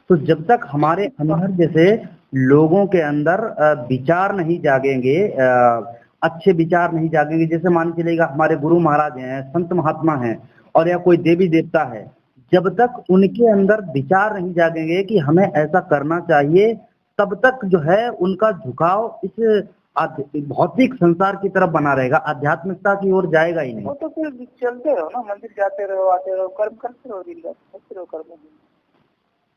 तो जब तक हमारे अंदर जैसे लोगों के अंदर विचार नहीं जागेंगे, अच्छे विचार नहीं जागेंगे, जैसे मान के चलेगा हमारे गुरु महाराज हैं, संत महात्मा हैं और या कोई देवी देवता है, जब तक उनके अंदर विचार नहीं जागेंगे कि हमें ऐसा करना चाहिए, तब तक जो है उनका झुकाव इस भौतिक संसार की तरफ बना रहेगा, आध्यात्मिकता की ओर जाएगा ही नहीं। वो तो फिर चलते रहो ना, मंदिर जाते रहो, आते रहो, कर्म करते रहो, दिन रात करते रहो कर्म।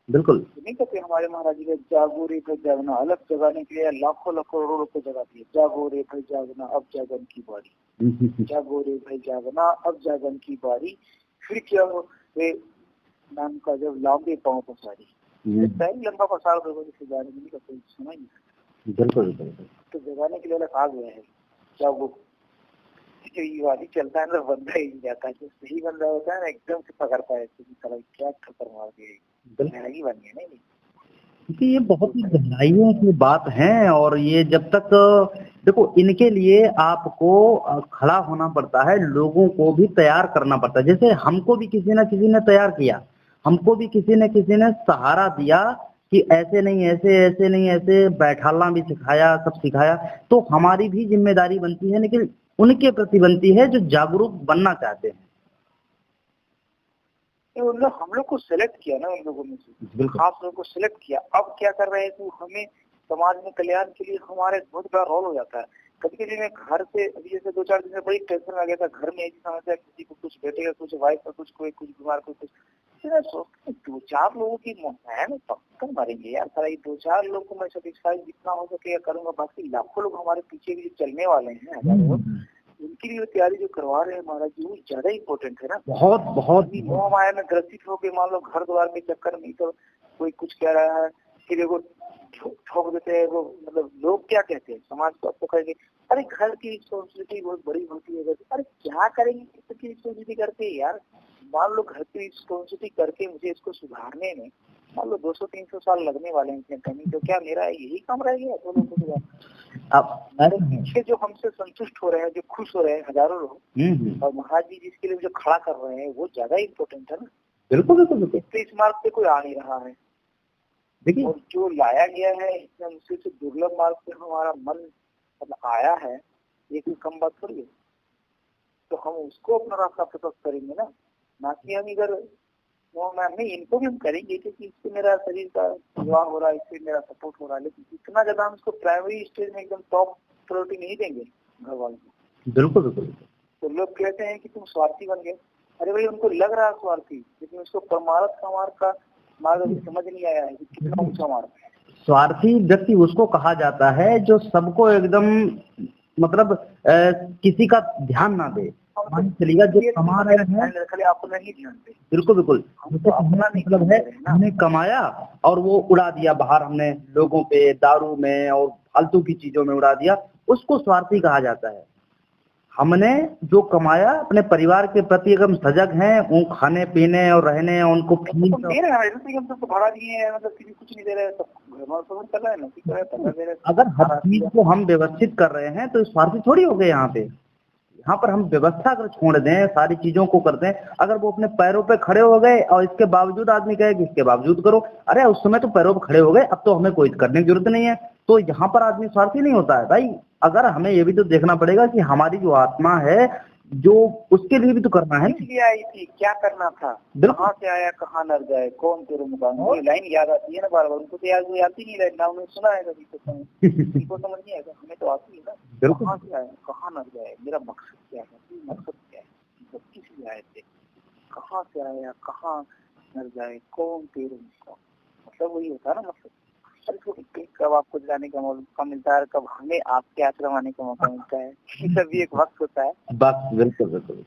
बिल्कुल नहीं कहते हमारे महाराज जी ने जागो रे भाई जागना, अलग जगाने के लिए लाखों लाखों करोड़ों रुपए जगा दिए। जागो रे भाई जागना, अब जागन की बारी। जागो रे भाई जागना, अब जागन की बारी। फिर क्या हो वे नाम का जब लांबे पाँव पसारी, टाइम लंबा पसार दोगे जिसे जाने के लिए कोई सुना ही नहीं। बिल्कुल तो जगाने के लिए अलग आ गया है। क्या वो ये वाली चलता है ना, बंदा ही नहीं जाता, जो सही बंदा होता है ना एकदम से पकड़ता है क्या ठक्कर मार दिया, गहराई बन गई नहीं। क्योंकि ये बहुत ही गहराइयों की बात है, और ये जब तक देखो इनके लिए आपको खड़ा होना पड़ता है, लोगों को भी तैयार करना पड़ता है। जैसे हमको भी किसी न किसी ने तैयार किया, हमको भी किसी न किसी ने सहारा दिया कि ऐसे नहीं ऐसे, ऐसे नहीं ऐसे, बैठालना भी सिखाया, सब सिखाया। तो हमारी भी जिम्मेदारी बनती है, लेकिन उनके प्रति बनती है जो जागरूक बनना चाहते हैं। उन लोग हम लोग को सिलेक्ट किया ना, उन लोगों में से खास लोगों को सिलेक्ट किया। अब क्या कर रहे हैं तो हमें समाज में कल्याण के लिए हमारे बहुत बड़ा रोल हो जाता है। कभी कभी मैं घर से अभी जैसे 2-4 दिन से बड़ी टेंशन आ गया था, घर में ऐसी समस्या, किसी को कुछ बेटे का कुछ, वाइफ का कुछ, कोई कुछ बीमार, कोई कुछ। 2-4 लोगों की मैं पक्का मरेंगे यार, सारा ये 2-4 लोग को मैं सेटिस्फाई जितना हो सके करूंगा। बाकी लाखों लोग हमारे पीछे भी चलने वाले हैं, हजारों, उनकी भी तैयारी जो करवा रहे हैं महाराज जी, वो ज्यादा इम्पोर्टेंट है ना। बहुत बहुत मोह माया में ग्रसित होकर मान लो घर द्वार के चक्कर में तो कोई कुछ कह रहा है, फिर वो ठोक देते हैं। वो मतलब लोग क्या कहते हैं, समाज को आपको कहेंगे अरे घर की रिस्पॉन्सिबिलिटी बहुत बड़ी होती है। अरे क्या करेंगे की रिस्पॉन्सिबिलिटी करके यार। मान लो घर की रिस्पॉन्सिबिलिटी करके मुझे इसको सुधारने में मान लो 200-300 साल लगने वाले हैं इतने कमी, तो क्या मेरा यही काम रह गया 2 लोगों को? अब पीछे जो हमसे संतुष्ट हो रहे हैं, जो खुश हो रहे हैं हजारों लोग, और महाराज जी जिसके लिए जो खड़ा कर रहे हैं वो ज्यादा इम्पोर्टेंट है ना। बिल्कुल बिल्कुल बिल्कुल। तो इस मार्ग पे कोई आ नहीं रहा है, देखिए, और जो लाया गया है इतने मुश्किल से दुर्लभ मार्ग पे हमारा मन मतलब आया है, ये कोई कम बात थोड़ी है। तो हम उसको अपना रास्ता प्रकट करेंगे ना कि हम इधर नहीं, इनको भी हम करेंगे क्योंकि इससे मेरा शरीर का विवाह हो रहा है, इससे मेरा सपोर्ट हो रहा है, लेकिन इतना ज्यादा हम इसको प्राइमरी स्टेज में एकदम टॉप प्रायोरिटी नहीं देंगे घर वालों को। बिल्कुल बिल्कुल। तो लोग कहते हैं कि तुम स्वार्थी बन गए। अरे भाई, उनको लग रहा है स्वार्थी, लेकिन उसको परमार्थ का मार्ग अभी समझ नहीं आया है कि कितना ऊंचा मार्ग है। स्वार्थी व्यक्ति उसको कहा जाता है जो सबको एकदम मतलब किसी का ध्यान ना दे, चलेगा जो कमा रहे हैं खाली अपना ही ध्यान दे। बिल्कुल बिल्कुल। तो अपना मतलब है हमने कमाया और वो उड़ा दिया बाहर, हमने लोगों पे, दारू में और फालतू की चीजों में उड़ा दिया, उसको स्वार्थी कहा जाता है। हमने जो कमाया अपने परिवार के प्रति एकदम सजग हैं, वो खाने पीने और रहने उनको फील दे रहे हैं, हम तो भाड़ा दिए हैं, मतलब कुछ नहीं दे रहे, सब कर रहे हैं ना। अगर हर चीज को हम व्यवस्थित कर रहे हैं तो स्वार्थी थोड़ी हो गए। यहाँ पर हम व्यवस्था अगर छोड़ दें, सारी चीजों को कर दें, अगर वो अपने पैरों पे खड़े हो गए और इसके बावजूद आदमी कहे कि इसके बावजूद करो, अरे उस समय तो पैरों पे खड़े हो गए, अब तो हमें कोई करने की जरूरत नहीं है। तो यहाँ पर आदमी स्वार्थी नहीं होता है भाई। अगर हमें ये भी तो देखना पड़ेगा कि हमारी जो आत्मा है, जो उसके लिए भी तो करना है। इसलिए आई थी, क्या करना था, कहाँ से आया कहाँ नर जाए, कौन तेरे मुकाम। ये लाइन याद आती है ना बार बार, उनको तो याद आती नहीं लाइन ना, उन्होंने सुना है कभी तो समझ नहीं आएगा, हमें तो आती है ना। कहाँ से आया कहाँ नर जाए, मेरा मकसद क्या है, मकसद क्या है, सब किस लिए आए थे, कहाँ से आया कहाँ नर जाए, कौन तेरे मुकाम। मतलब वही होता है ना मकसद। कब आपको जाने का मौका मिलता है, कब हमें आपके आश्रम आने का मौका मिलता है, ये भी एक वक्त होता है। वक्त, बिल्कुल बिल्कुल।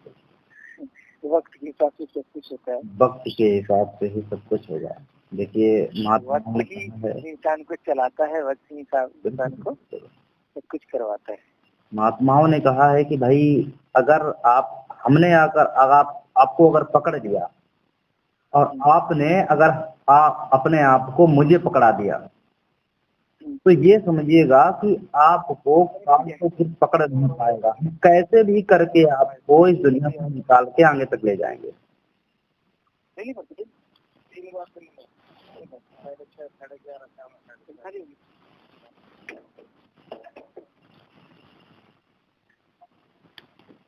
वक्त के हिसाब से सब कुछ होता है, वक्त के हिसाब से ही सब कुछ हो जाए। देखिए वक्त ही इंसान को चलाता है, वक्त ही इंसान को सब कुछ करवाता है। महात्माओं ने कहा है कि भाई अगर हमने आपको अगर पकड़ लिया और आपने अगर अपने आप को मुझे पकड़ा दिया, तो ये समझिएगा कि आपको काम को फिर पकड़ नहीं पाएगा। कैसे भी करके आपको इस दुनिया से निकाल के आगे तक ले जाएंगे।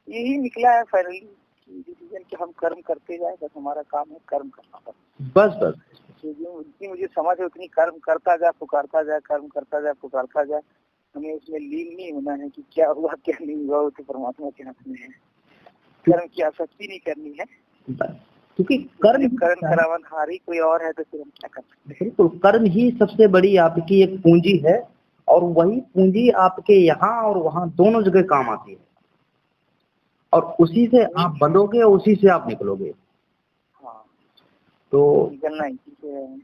यही निकला है फाइनली डिसीजन कि हम कर्म करते जाए, बस हमारा काम है कर्म करना बस। बस बस जितनी मुझे समझ है उतनी कर्म करता जाए, पुकारता जाए, कर्म करता जाए, पुकारता जाए। हमें उसमें लीन नहीं होना है कि क्या हुआ क्या नहीं हुआ, वो तो परमात्मा के हाथ में है। कर्म की आसक्ति नहीं करनी है, क्योंकि कर्म करावन हारी कोई और है तो फिर हम क्या कर सकते हैं। बिल्कुल, कर्म ही सबसे बड़ी आपकी एक पूंजी है, और वही पूंजी आपके यहाँ और वहाँ दोनों जगह काम आती है, और उसी से आप बंधोगे, उसी से आप निकलोगे। हाँ, तो निकलना इसी से है।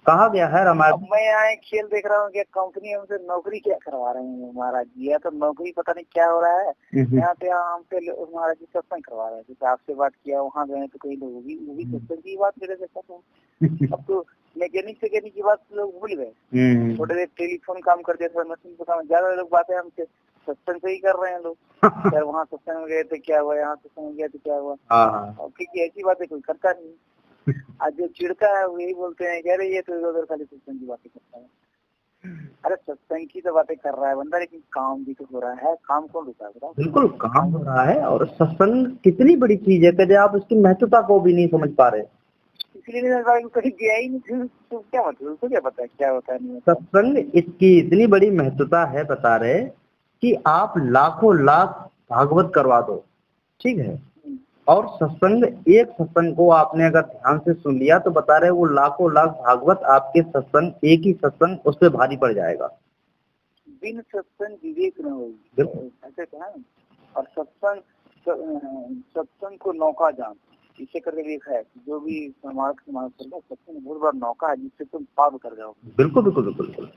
कहा गया है रामायण। अब मैं यहाँ एक खेल देख रहा हूँ कि कंपनी हमसे नौकरी क्या करवा रहे हैं महाराज जी, या तो नौकरी पता नहीं क्या हो रहा है। यहाँ पे हमसे महाराज जी सत्संग करवा रहे हैं, जैसे आपसे बात किया, वहाँ गए तो कई लोग वो भी सत्संग की बात मेरे से करते हैं। अब तो मैकेनिक की बात लोग भूल गए, थोड़ी देर टेलीफोन काम कर दिया, थोड़ा मशीन का काम, ज्यादा लोग बातें हमसे सत्संग से ही कर रहे हैं लोग। यार वहाँ सत्संग में गए थे क्या हुआ, यहाँ सत्संग में गए थे क्या हुआ, क्योंकि ऐसी बातें कोई करता नहीं। आज जो चिड़का है वो यही बोलते हैं, कह रहे ये तो इधर खाली सत्संग की बातें करता है। अरे सत्संग की तो बातें कर रहा है बंदा, लेकिन काम भी तो हो रहा है। काम कौन रुका है? बिल्कुल काम हो रहा है, और सत्संग कितनी बड़ी चीज है कि आप उसकी महत्वता को भी नहीं समझ पा रहे। इसलिए कहीं गया ही नहीं, तो क्या मतलब उसको क्या पता है क्या होता है नहीं। सत्संग इसकी इतनी बड़ी महत्वता है, बता रहे कि आप लाखों लाख भागवत करवा दो, ठीक है, और सत्संग, एक सत्संग को आपने अगर ध्यान से सुन लिया तो बता रहे वो लाखों लाख भागवत आपके सत्संग, एक ही सत्संग उस पर भारी पड़ जाएगा। बिन सत्संग विवेक न होगी, ऐसे कहा। और सत्संग को नौका जान, इसे करके लिखा है, जो भी सत्संग बहुत बड़ा नौका है जिससे तुम पार उतर जाओ। बिल्कुल बिल्कुल बिल्कुल बिल्कुल,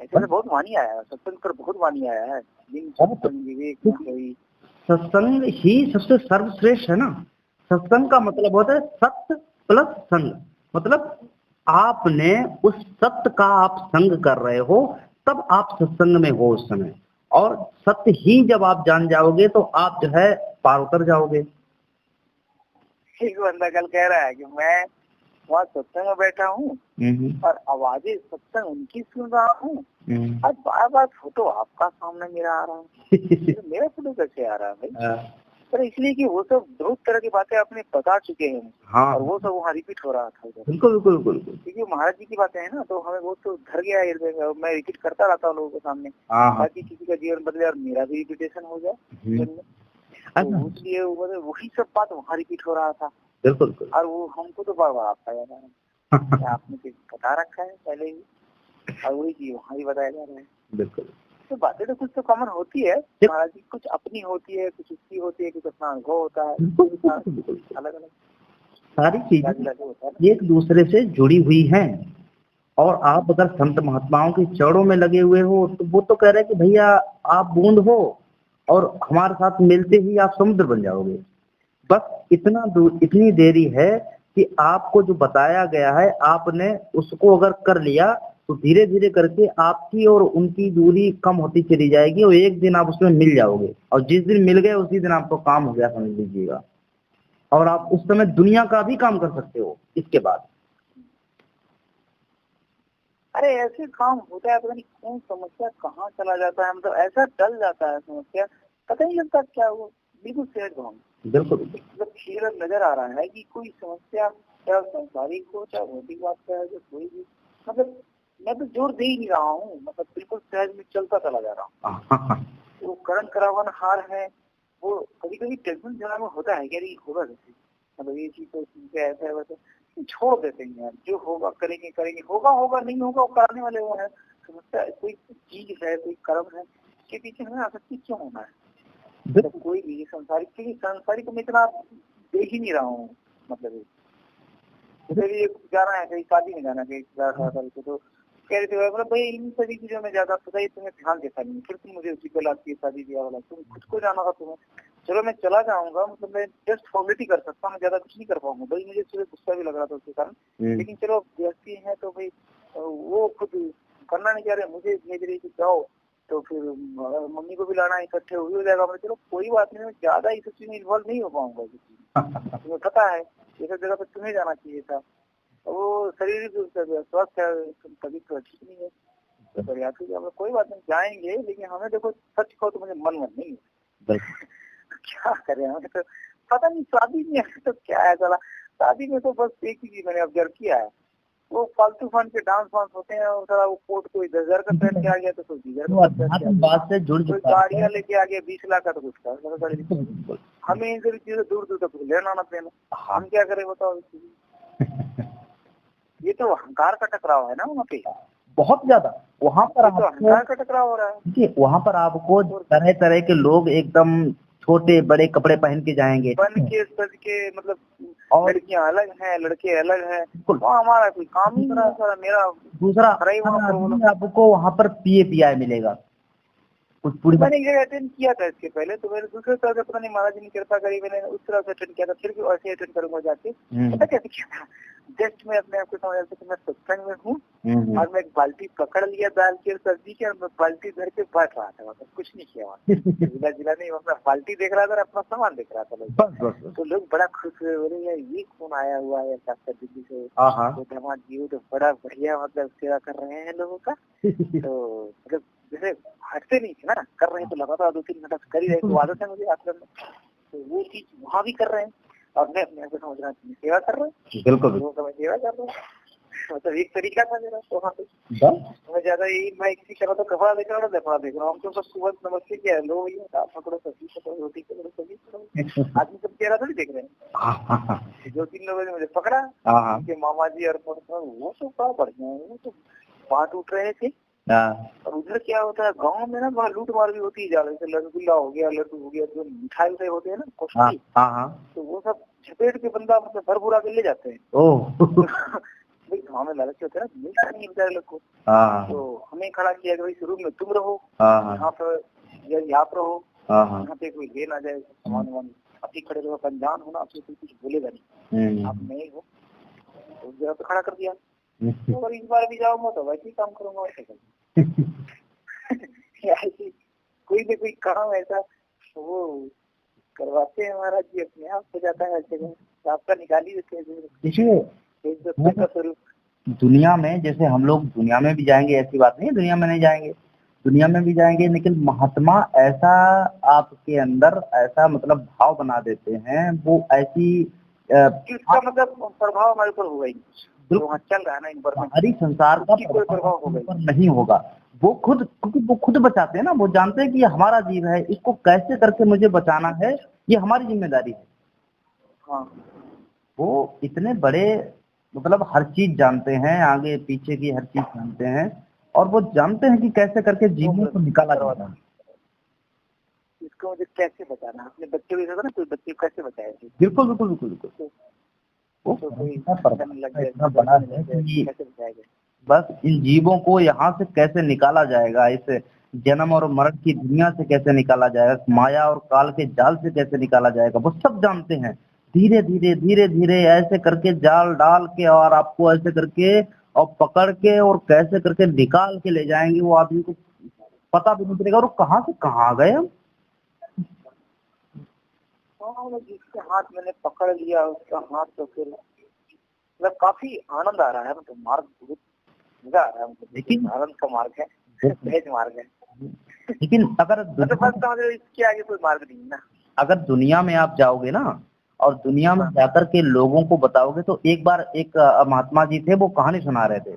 ऐसे बहुत वाणी आया है सत्संग पर, बहुत वाणी आया है, बिन सत्संग विवेक न होई। सत्संग ही सबसे सर्वश्रेष्ठ है ना। सत्संग का मतलब होता है सत्य प्लस संग, मतलब आपने उस सत्य का आप संग कर रहे हो, तब आप सत्संग में हो उस समय, और सत्य ही जब आप जान जाओगे तो आप जो है पार उतर जाओगे। एक बंदा कल कह रहा है कि मैं वहाँ सत्संग में बैठा हूँ और आवाजें सत्संग उनकी सुन रहा हूँ, और बार बार फोटो आपका सामने मेरा आ रहा है। तो मेरा फोटो कैसे आ रहा है भाई? पर इसलिए कि वो सब बहुत तरह की बातें आपने बता चुके हैं। हाँ। और वो सब वहाँ रिपीट हो रहा था। बिल्कुल बिल्कुल बिल्कुल, क्योंकि महाराज जी की बातें है ना, तो हमें वो तो धर गया है, मैं रिपीट करता रहता हूँ लोगों के सामने, ताकि किसी का जीवन बदले और मेरा भी रिपीटेशन हो जाए। तो इसलिए वही सब बात वहाँ रिपीट हो रहा था। बिल्कुल, और वो हमको तो बार बार आता है, आपने बता रखा है पहले ही, और वही चीज वहाँ ही बताया जा रहा है। बिल्कुल, तो बातें तो कुछ तो कॉमन होती है महाराज जी, कुछ अपनी होती है, कुछ उसकी होती है, कुछ अपना अनुभव होता है, अलग अलग सारी चीजें एक दूसरे से जुड़ी हुई हैं। और आप अगर संत महात्माओं की चरणों में लगे हुए हो तो वो तो कह रहे हैं कि भैया आप बूंद हो, और हमारे साथ मिलते ही आप समुद्र बन जाओगे। बस इतनी देरी है कि आपको जो बताया गया है आपने उसको अगर कर लिया तो धीरे धीरे करके आपकी और उनकी दूरी कम होती चली जाएगी, और एक दिन आप उसमें मिल जाओगे, और जिस दिन मिल गए उसी दिन आपको काम हो गया समझ लीजिएगा, और आप उस समय दुनिया का भी काम कर सकते हो इसके बाद। अरे ऐसे काम होता है, पता नहीं कौन समस्या कहाँ चला जाता है, मतलब ऐसा टल जाता है समस्या, पता नहीं लगता क्या वो, बिल्कुल सहज भाव। बिल्कुल, मतलब क्लियर नजर आ रहा है कि कोई समस्या चाहे संसारिक हो चाहे भौतिक बात का है, कोई भी, मतलब मैं तो जोर दे ही नहीं रहा हूँ, मतलब बिल्कुल सहज में चलता चला जा रहा हूँ। वो करण करावन हार है, वो कभी कभी टेंशन जरा में होता है, यार ये होगा कैसे, मतलब ये चीज तो ऐसा है वैसे, छोड़ देते हैं यार, जो होगा करेंगे करेंगे, होगा होगा, नहीं होगा वो कराने वाले वो है। समस्या कोई चीज है, कोई कर्म है, इसके पीछे हमें आसक्ति क्यों होना है? तो कोई भी संसारिक, क्योंकि संसारिक में इतना देख ही नहीं रहा हूँ, मतलब जाना है कहीं शादी में जाना है तो कह रहे थे मतलब भाई इन सभी चीजों में ज्यादा पता ही तुम्हें ध्यान देता नहीं, फिर तुम मुझे उसी को लाती है शादी ब्याह वाला, तुम खुद को जाना था तुम्हें, चलो मैं चला जाऊंगा, मतलब मैं जस्ट फॉर्मेलिटी कर सकता हूँ, ज्यादा कुछ नहीं कर पाऊंगा भाई, मुझे सुबह गुस्सा भी लग रहा था उसके कारण, लेकिन चलो व्यक्ति है तो भाई वो खुद करना नहीं चाह रहे, मुझे भेज रही थी जाओ, तो फिर मम्मी को भी लाना, इकट्ठे हो जाएगा, मैं चलो कोई बात नहीं, मैं ज्यादा इस चीज में इन्वॉल्व नहीं हो पाऊंगा, तुम्हें पता है ये सब जगह पर तुम्हें जाना चाहिए था, वो शरीर भी स्वस्थ है, तभी तो ठीक नहीं है। तो बरियाती का कोई बात नहीं, जाएंगे, लेकिन हमें देखो सच कहो तो मुझे मन नहीं है। बिल्कुल। क्या करें, हमें तो पता नहीं, शादी में तो क्या है साला, शादी में तो बस एक ही चीज मैंने ऑब्जर्व किया है, वो फालतू फन के डांस वांस होते हैं, और सारा वो कोट कोई 10,000 का पहन के आ गया तो कोई 20,000 वो का पहन के आ अध्यात्म गया, बात से जुड़ कोई चुका गाड़ियां है। लेके आ गया 20 लाख का तो कुछ का बिल्कुल। हमें इन सभी चीजें दूर दूर तक लेना आना देना, हाँ। हम क्या करें बताओ। ये तो अहंकार का टकराव है ना वहाँ पे, बहुत ज्यादा वहां पर ये तो अहंकार का टकराव हो रहा है। देखिए, वहां पर आपको तरह तरह के लोग एकदम छोटे बड़े कपड़े पहन के जाएंगे, बन के सज के, मतलब और लड़कियां अलग हैं, लड़के अलग हैं, बिल्कुल वहाँ हमारा कोई काम ही नहीं है सारा। मेरा दूसरा खड़ा ही वहाँ पर बोलो। आपको वहां पर पिए पियाए मिलेगा कुछ पूरी मैंने एक जगह अटेंड किया था इसके पहले, तो मैंने दूसरे तरह से पता नहीं महाराज जी ने कृपा करी, मैंने उस तरह से अटेंड किया था, फिर भी वैसे अटेंड करूंगा जाके। पता कैसे किया था, जस्ट मैं अपने आप को समझ कि मैं सत्संग में हूँ, और मैं एक बाल्टी पकड़ लिया दाल की और सब्जी की, और मैं बाल्टी धर के बैठ रहा था, मतलब कुछ नहीं किया वहाँ, जिला जिला नहीं, मैं बाल्टी देख रहा था, अपना सामान देख रहा था लोग। बस बस तो लोग बड़ा खुश हुए, बोले यार ये कौन आया हुआ है डॉक्टर दिल्ली से, हाँ तो दामाद जी वो तो बड़ा बढ़िया मतलब सेवा कर रहे हैं लोगों का। तो मतलब जैसे हटते नहीं थे ना, कर रहे हैं तो लगातार 2-3 घंटा कर ही रहे, तो आदत है मुझे आश्रम में, तो वो चीज वहाँ भी कर रहे हैं, और मैं अपने आप को समझ रहा हूँ सेवा कर रहे हैं, बिल्कुल लोगों का मैं सेवा कर रहा हूँ, मतलब एक तरीका था मेरा। तो वहाँ पे बस मैं ज्यादा यही, मैं किसी कर रहा तो कपड़ा देख रहा हूँ, कपड़ा देख रहा हूँ, हम तो बस सुबह नमस्ते किया, लो भैया आप पकड़ो सब्जी पकड़ो रोटी पकड़ो सब्जी पकड़ो, आदमी सब चेहरा थोड़ी देख रहे हैं। 2-3 लोगों ने मुझे पकड़ा, उनके मामा जी और वो तो बड़ा बढ़िया है, वो तो बात उठ रहे थे। और उधर क्या होता है गांव में ना, वहाँ लूट मार भी होती है ज्यादा, जैसे रसगुल्ला हो गया, लड्डू हो गया, जो मिठाई उठाई होते हैं ना कॉस्टली, तो वो सब झपेट के बंदा मतलब भर भुरा के ले जाते हैं। भाई गाँव में लालच होता है ना, मिलता नहीं बेचारे लोग को, तो हमें खड़ा किया कि भाई शुरू में तुम रहो यहाँ पर, यहाँ पर रहो, यहाँ पे कोई ले ना जाए सामान वामान, अभी खड़े रहो, अनजान होना, आपसे कोई कुछ बोलेगा नहीं, आप नहीं हो, तो जगह पे खड़ा कर दिया। तो अगर इस बार भी जाऊंगा तो वैसे ही काम करूंगा, वैसे ऐसे कोई भी कोई काम ऐसा वो करवाते हैं महाराज जी, अपने आप हो जाता है ऐसे जगह, आपका निकाल ही देते हैं। देखिए दुनिया में, जैसे हम लोग दुनिया में भी जाएंगे, ऐसी बात नहीं है दुनिया में नहीं जाएंगे, दुनिया में भी जाएंगे, लेकिन महात्मा ऐसा आपके अंदर ऐसा मतलब भाव बना देते हैं, वो ऐसी इसका मतलब प्रभाव हमारे ऊपर होगा ही, जो वहाँ चल रहा है ना इन्वायरमेंट, बाहरी संसार का कोई प्रभाव होगा पर नहीं होगा। वो खुद, क्योंकि वो खुद बचाते हैं ना, वो जानते हैं कि ये हमारा जीव है, इसको कैसे करके मुझे बचाना है, ये हमारी जिम्मेदारी है। हाँ, वो इतने बड़े मतलब हर चीज जानते हैं, आगे पीछे की हर चीज जानते हैं, और वो जानते हैं कि कैसे करके जीवों को निकाला जाता है। इसको मुझे कैसे बचाना है, अपने बच्चे भी ना, कोई बच्चे कैसे बचाएंगे। बिल्कुल बिल्कुल बिल्कुल बिल्कुल, वो इतना बड़ा है कि बस इन जीवों को यहाँ से कैसे निकाला जाएगा, इस जन्म और मरण की दुनिया से कैसे निकाला जाएगा, माया और काल के जाल से कैसे निकाला जाएगा, वो सब जानते हैं। धीरे धीरे धीरे धीरे ऐसे करके जाल डाल के, और आपको ऐसे करके और पकड़ के, और कैसे करके निकाल के ले जाएंगे, वो आदमी को पता भी नहीं चलेगा, और कहाँ से कहाँ आ गए हम। जिसके हाथ मैंने पकड़ लिया उसका हाथ, तो फिर मतलब काफी आनंद आ रहा है, मतलब मार्ग बहुत मजा आ रहा है, मतलब लेकिन आनंद का मार्ग है, सहज मार्ग है। लेकिन अगर इसके आगे कोई मार्ग नहीं ना। अगर दुनिया में आप जाओगे ना, और दुनिया में जाकर के लोगों को बताओगे, तो एक बार एक महात्मा जी थे, वो कहानी सुना रहे थे,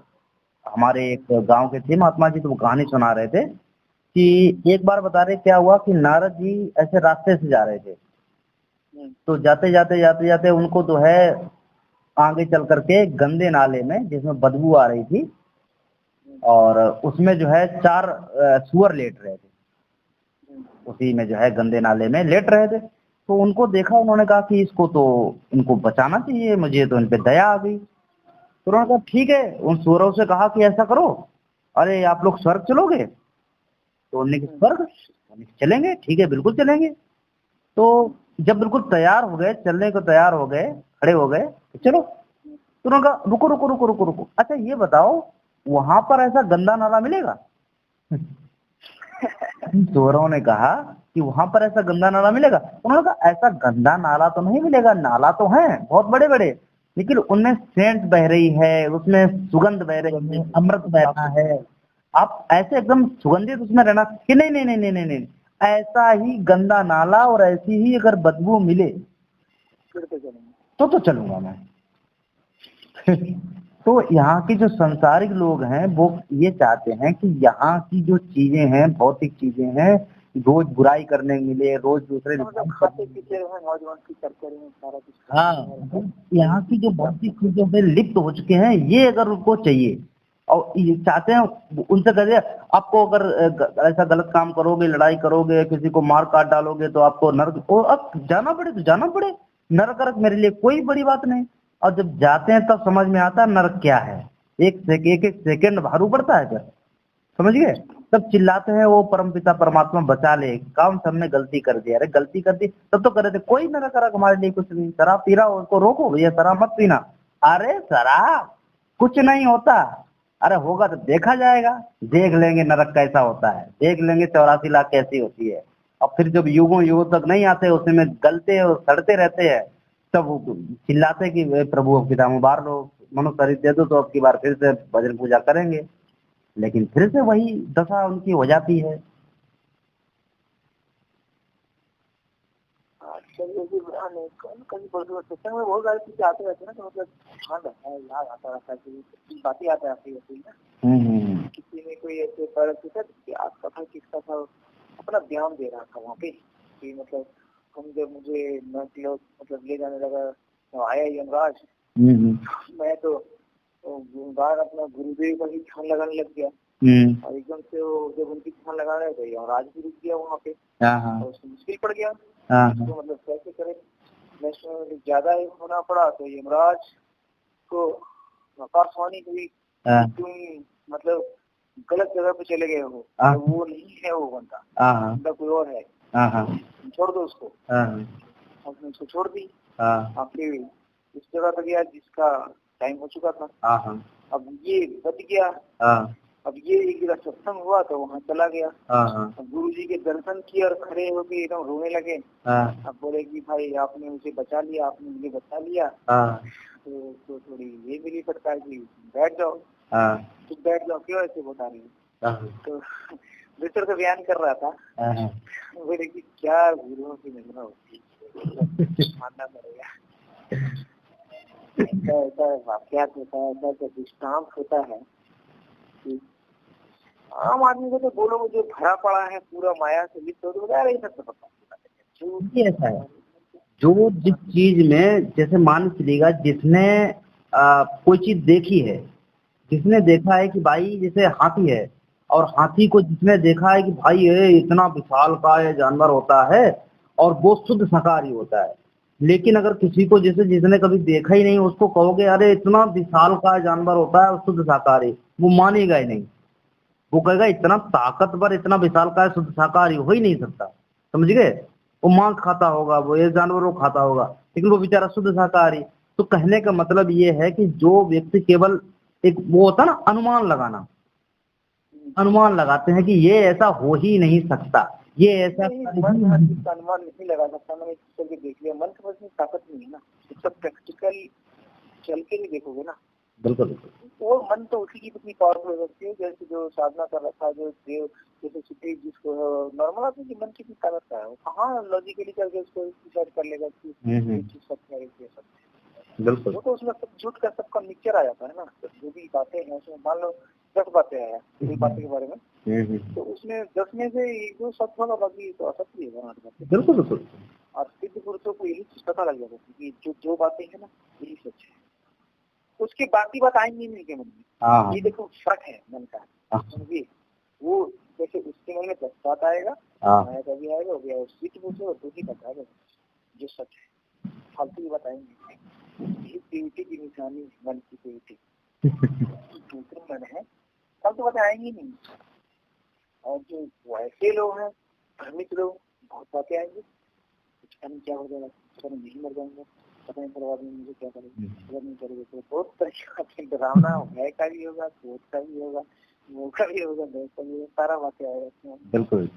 हमारे एक गांव के थे महात्मा जी, तो वो कहानी सुना रहे थे कि एक बार बता रहे क्या हुआ कि नारद जी ऐसे रास्ते से जा रहे थे, तो जाते जाते जाते जाते उनको तो है आगे चल करके गंदे नाले में, जिसमें बदबू आ रही थी, और उसमें जो है 4 सुअर लेट रहे थे, उसी में जो है गंदे नाले में लेट रहे थे। तो उनको देखा, उन्होंने कहा कि इसको तो इनको बचाना चाहिए, मुझे तो इन पे दया आ गई। तो उन्होंने कहा ठीक है, उन सुअरों से कहा कि ऐसा करो, अरे आप लोग स्वर्ग चलोगे? तो उन्होंने कहा स्वर्ग चलेंगे, ठीक है बिल्कुल चलेंगे। तो जब बिल्कुल तैयार हो गए, चलने को तैयार हो गए, खड़े हो गए, तो चलो। तो उन्होंने कहा रुको रुको रुको रुको रुको, अच्छा ये बताओ वहां पर ऐसा गंदा नाला मिलेगा? चोरों ने कहा कि वहां पर ऐसा गंदा नाला मिलेगा? उन्होंने कहा ऐसा गंदा नाला तो नहीं मिलेगा, नाला तो है बहुत बड़े बड़े, लेकिन उनमें सेंट बह रही है, उसमें सुगंध बह रही है, अमृत बह रहा है। आप ऐसे एकदम सुगंधित उसमें रहना कि नहीं नहीं नहीं नहीं नहीं नहीं, ऐसा ही गंदा नाला और ऐसी ही अगर बदबू मिले फिर तो चलेंगे। तो चलूंगा मैं। तो यहाँ के जो संसारिक लोग हैं वो ये चाहते हैं कि यहाँ की जो चीजें हैं, भौतिक चीजें हैं, रोज बुराई करने मिले, रोज दूसरे मतलब नुकसान खाते करने मिले। पीते रहे, मौज मस्ती करते रहे, सारा कुछ हाँ, करते रहे। मतलब यहाँ की जो भौतिक चीजों पे लिप्त हो चुके हैं, ये अगर उनको चाहिए और ये चाहते हैं, उनसे कह दिया आपको अगर ऐसा गलत काम करोगे, लड़ाई करोगे, किसी को मार काट डालोगे तो आपको नरक, ओ अब जाना पड़े तो जाना पड़े, नरक अरक मेरे लिए कोई बड़ी बात नहीं। और जब जाते हैं तब समझ में आता है नरक क्या है। एक एक सेकंड भारू पड़ता है क्या, समझ गए। तब चिल्लाते हैं वो परमपिता परमात्मा बचा ले, काम से हमने गलती कर दी। अरे गलती कर दी तब तो कर रहे थे, कोई नरक अरक हमारे लिए कुछ नहीं। शराब पी रहा हो उसको रोको, भैया शराब मत पीना। अरे शराब कुछ नहीं होता। अरे होगा तो देखा जाएगा, देख लेंगे नरक कैसा होता है, देख लेंगे 84 लाख कैसी होती है। और फिर जब युगों युगों तक नहीं आते, उसमें गलते और सड़ते रहते हैं, तब वो चिल्लाते कि "वे प्रभु अब की दाम उबार लो, मनुष्य शरीर दे दो तो अब की बार फिर से भजन पूजा करेंगे"। लेकिन फिर से वही दशा उनकी हो जाती है। चलिए जी, नहीं कभी बोल सत्संग में बहुत सारी चीजें आते रहते हैं ना, तो मतलब ध्यान रहता है, याद आता रहता है कि बातें आते रहती है ना। किसी ने कोई ऐसे पर आपका था किसका था, अपना ध्यान दे रहा था वहाँ पे कि मतलब हम जब मुझे मतलब ले जाने लगा तो आया यमराज, मैं तो बाहर अपना गुरुदेव का ही ध्यान लगाने लग गया। और एकदम से वो जब उनकी ध्यान लगा रहे थे यमराज भी रुक गया वहाँ पे, और उसको मुश्किल पड़ गया तो मतलब कैसे करे। नेशनल ज्यादा ही होना पड़ा तो यमराज को आकाशवाणी हुई, तुम मतलब गलत जगह पे चले गए हो, तो वो नहीं है वो बंदा कोई और है, छोड़ दो उसको। आपने उसको छोड़ दी, आपके उस जगह पे गया जिसका टाइम हो चुका था। अब ये बच गया, अब ये एक जगह सत्संग हुआ तो वहाँ चला गया। गुरु जी के दर्शन किए और खड़े होके एकदम रोने लगे। अब बोले कि भाई आपने मुझे बचा लिया, आपने मुझे बचा लिया, तो थोड़ी ये मिली पड़ता है कि बैठ जाओ, तुम बैठ जाओ, क्यों ऐसे बता रही हो। तो दूसरे को बयान कर रहा था, बोले कि क्या गुरुओं की महिमा होती है, मानना पड़ेगा। ऐसा वाक्यात होता है, ऐसा दृष्टांत होता है कि आम आदमी को तो बोलो जो भरा पड़ा है पूरा माया से लिप्त हो, तो रही सकता ऐसा है जो जिस चीज में, जैसे मान चलिएगा जिसने कोई चीज देखी है, जिसने देखा है कि भाई जैसे हाथी है, और हाथी को जिसने देखा है कि भाई ये इतना विशालकाय जानवर होता है और वो शुद्ध शाकाहारी होता है। लेकिन अगर किसी को जैसे जिसने कभी देखा ही नहीं, उसको कहोगे अरे इतना विशालकाय जानवर होता है और शुद्ध शाकाहारी, वो मानेगा ही नहीं। वो कहेगा इतना ताकतवर, इतना विशालकाय शुद्ध शाकाहारी हो ही नहीं सकता, समझ गए। वो मांस खाता होगा, वो ये जानवरों खाता होगा, लेकिन वो बेचारा शुद्ध शाकाहारी। तो कहने का मतलब ये है कि जो व्यक्ति केवल एक वो होता है ना अनुमान लगाना, अनुमान लगाते हैं कि ये ऐसा हो ही नहीं सकता, ये ऐसा अनुमान नहीं लगा सकता। मैंने चल के देख लिया, मन के पास में ताकत नहीं है ना, सब प्रैक्टिकल चल के नहीं देखोगे ना। बिल्कुल वो मन तो उसी की कितनी पावरफुल हो सकती है, जैसे जो साधना कर रखा है, जो देव जैसे सिद्धि जिसको नॉर्मल आदमी की मन कितनी ताकत का है, कहाँ लॉजिकली करके उसको डिसाइड कर लेगा कि ये चीज सत्य है, ये सत्य है। बिल्कुल, वो तो उसमें सब झूठ का सबका मिक्सचर आ जाता है ना। जो भी बातें हैं उसमें मान लो 10 बातें आया एक बात के बारे में, तो उसमें 10 में से जो सत्य होगा बाकी तो असत्य है। बिल्कुल बिल्कुल। और सिद्ध पुरुषों को यही चीज पता लग जाता है कि जो बातें है ना यही सच है, उसकी बाकी बात आएंगी नहीं के मन में। ये देखो फर्क है मन का, समझिए। वो जैसे उसके मन में 10 बात आएगा, माया का भी आएगा, वो भी आएगा, सिद्ध पुरुष और दूसरी बताएगा जो सच है, फालतू की बताएंगे। यही पीवीटी की निशानी, मन की पीवीटी दूसरे मन है, फालतू बातें आएंगी नहीं। और जो वैसे लोग हैं भ्रमित लोग, बहुत बातें आएंगी, पता नहीं क्या हो जाएगा, पता नहीं नहीं मर जाएंगे, पता नहीं परिवार में मुझे क्या करेंगे, अगर नहीं करेंगे तो बहुत तरीके डरावना भय का भी होगा, क्रोध का भी होगा, मोह का भी होगा, भय का भी होगा, सारा बातें आएगा। बिल्कुल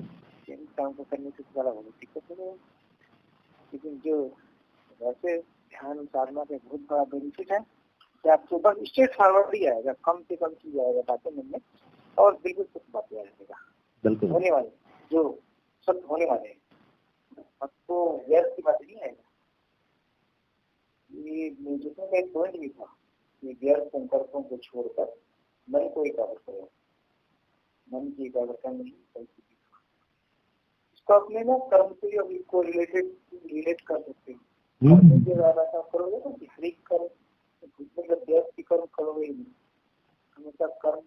काम को करने से ज्यादा बहुत दिक्कत हो जाएगी। लेकिन जो वैसे ध्यान साधना का बहुत बड़ा बेनिफिट है कि आपको बस स्ट्रेट फॉरवर्ड ही आएगा, कम से कम चीज आएगा बातें मन में, और बिल्कुल कुछ बातें आएगा बिल्कुल होने वाले, जो सब होने वाले हैं, आपको व्यर्थ की बात नहीं आएगा। ये म्यूजिक में एक पॉइंट भी था कि व्यर्थ संकल्पों को छोड़कर मन को एकाग्र करो, मन की एकाग्रता नहीं संस्कृति। इसको अपने ना कर्म से अभी को रिलेट कर सकते हैं। ऐसा करोगे तो विपरीत कर्म, मतलब व्यर्थ की कर्म करोगे ही नहीं, हमेशा कर्म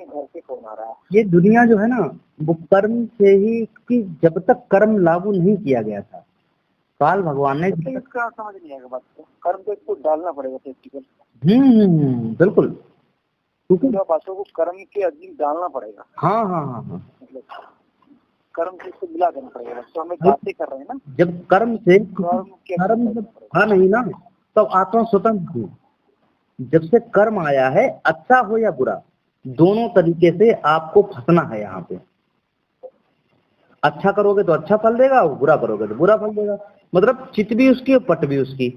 घर से कौन आ रहा है। ये दुनिया जो है ना वो कर्म से ही, कि जब तक कर्म लागू नहीं किया गया था, काल भगवान ने तो इसका समझ नहीं आएगा बात को, कर्म को इसको डालना पड़ेगा प्रैक्टिकल। बिल्कुल, क्योंकि बातों को कर्म के अधीन डालना पड़ेगा। हाँ हाँ हाँ हाँ, मतलब कर्म से इसको मिला देना पड़ेगा। तो हमें बातें कर रहे हैं ना, जब कर्म से कर्म जब था नहीं ना, तब आत्मा स्वतंत्र थी। जब से कर्म आया है, अच्छा हो या बुरा, दोनों तरीके से आपको फंसना है यहाँ पे। अच्छा करोगे तो अच्छा फल देगा, और बुरा करोगे तो बुरा फल देगा। मतलब चित भी उसकी और पट भी उसकी।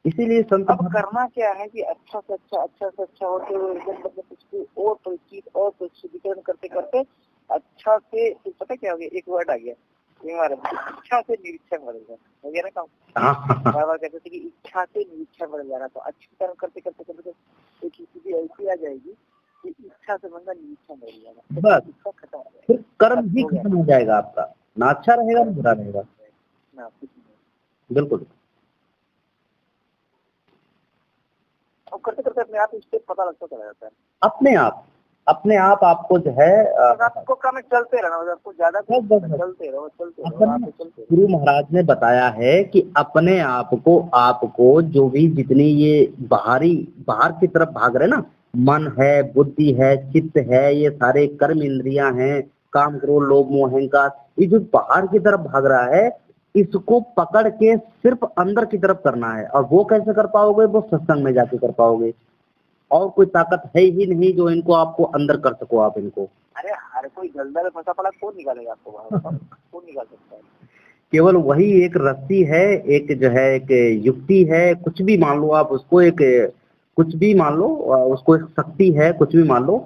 इसीलिए संत अब करना क्या है कि अच्छा से अच्छा होते हुए मतलब उसको और परिचित और प्रस्तुतिकरण करते करते अच्छा से, पता क्या हो गया, एक वर्ड आ गया इच्छा से निरीक्षण बढ़ेगा, हो गया ना काम। बार बार कहते थे कि इच्छा से निरीक्षण बढ़ जाना, तो अच्छी कर्म करते करते करते एक स्थिति ऐसी आ जाएगी कि इच्छा से बंदा निरीक्षण बढ़ जाएगा, बस इच्छा खत्म हो जाएगा, फिर कर्म ही खत्म हो जाएगा आपका, ना अच्छा रहेगा ना बुरा रहेगा। ना कुछ नहीं। बिल्कुल, और करते करते अपने आप इससे पता लगता चला जाता है, अपने आप आपको जो है आपको काम चलते रहना, आपको ज्यादा चलते रहो। गुरु महाराज ने बताया है कि अपने आपको जो भी जितनी ये बाहर की तरफ भाग रहे ना, मन है, बुद्धि है, चित्त है, ये सारे कर्म इंद्रियां हैं, काम क्रोध लोभ मोह अहंकार, ये जो बाहर की तरफ भाग रहा है, इसको पकड़ के सिर्फ अंदर की तरफ करना है। और वो कैसे कर पाओगे? वो सत्संग में जाके कर पाओगे। और कोई ताकत है ही नहीं जो इनको आपको अंदर कर सको आप इनको। अरे हर कोई दलदल में फंसा पड़ा, कौन निकालेगा आपको बाहर? कौन निकाल सकता है? केवल वही एक रस्सी है, एक जो है एक युक्ति है, कुछ भी मान लो आप उसको, एक कुछ भी मान लो उसको, एक शक्ति है, कुछ भी मान लो,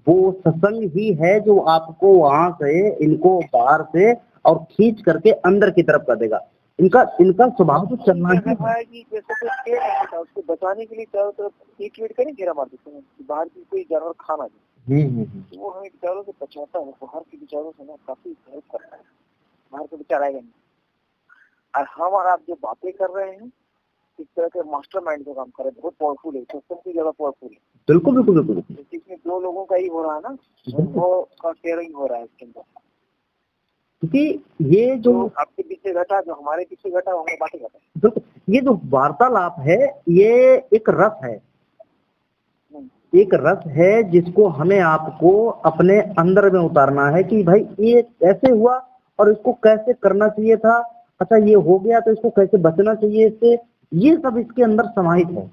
वो सत्संग ही है जो आपको वहां से इनको बाहर से और खींच करके अंदर की तरफ कर देगा। इनका स्वभाव तो चलना ही है कि जैसे कोई पेड़ है, उसको बचाने के लिए चारों तरफ ईट वीट का घेरा मार देते हैं, बाहर की कोई जानवर खाना नहीं। वो हमें विचारों से बचाता है, बाहर के विचारों से ना काफी हेल्प करता है, बाहर के विचार आएगा नहीं। और हम और आप जो बातें कर रहे हैं, इस तरह के मास्टर माइंड जो काम कर रहे हैं, बहुत पावरफुल है, सबसे ज्यादा पावरफुल है। बिल्कुल बिल्कुल बिल्कुल। इसमें 2 लोगों का ही हो रहा है ना, वो का शेयरिंग हो रहा है इसके अंदर। क्योंकि ये जो आपके पीछे घटा, जो हमारे पीछे घटा, वो हमें बातें घटा। तो ये जो वार्तालाप है, ये एक रस है, एक रस है जिसको हमें आपको अपने अंदर में उतारना है कि भाई ये कैसे हुआ और इसको कैसे करना चाहिए था, अच्छा ये हो गया तो इसको कैसे बचना चाहिए इससे, ये सब इसके अंदर समाहित है।